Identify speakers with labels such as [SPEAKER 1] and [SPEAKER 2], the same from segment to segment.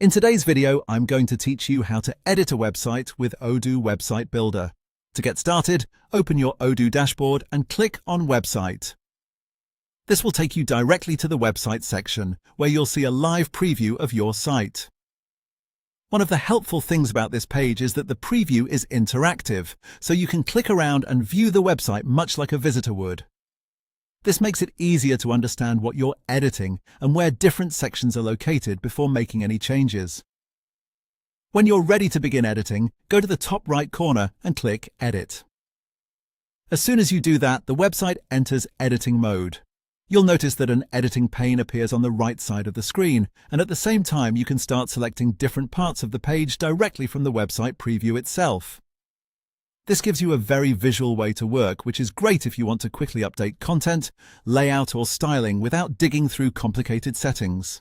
[SPEAKER 1] In today's video, I'm going to teach you how to edit a website with Odoo Website Builder. To get started, open your Odoo dashboard and click on Website. This will take you directly to the website section, where you'll see a live preview of your site. One of the helpful things about this page is that the preview is interactive, so you can click around and view the website much like a visitor would. This makes it easier to understand what you're editing and where different sections are located before making any changes. When you're ready to begin editing, go to the top right corner and click Edit. As soon as you do that, the website enters editing mode. You'll notice that an editing pane appears on the right side of the screen, and at the same time you can start selecting different parts of the page directly from the website preview itself. This gives you a very visual way to work, which is great if you want to quickly update content, layout or styling without digging through complicated settings.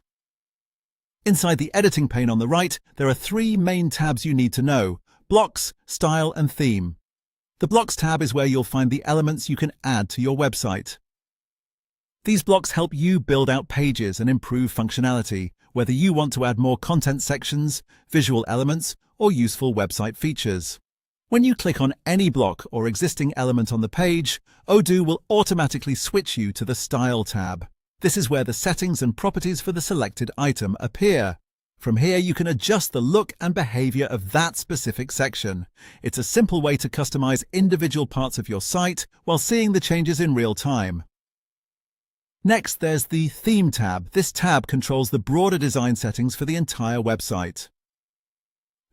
[SPEAKER 1] Inside the editing pane on the right, there are three main tabs you need to know: Blocks, Style and Theme. The Blocks tab is where you'll find the elements you can add to your website. These blocks help you build out pages and improve functionality, whether you want to add more content sections, visual elements, or useful website features. When you click on any block or existing element on the page, Odoo will automatically switch you to the Style tab. This is where the settings and properties for the selected item appear. From here, you can adjust the look and behavior of that specific section. It's a simple way to customize individual parts of your site while seeing the changes in real time. Next, there's the Theme tab. This tab controls the broader design settings for the entire website.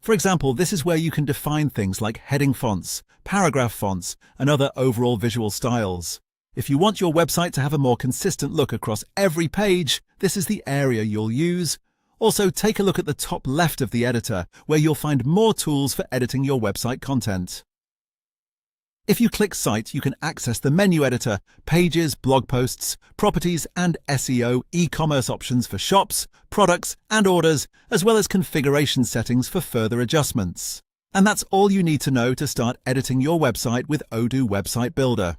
[SPEAKER 1] For example, this is where you can define things like heading fonts, paragraph fonts, and other overall visual styles. If you want your website to have a more consistent look across every page, this is the area you'll use. Also, take a look at the top left of the editor, where you'll find more tools for editing your website content. If you click Site, you can access the menu editor, pages, blog posts, properties, and SEO, e-commerce options for shops, products, and orders, as well as configuration settings for further adjustments. And that's all you need to know to start editing your website with Odoo Website Builder.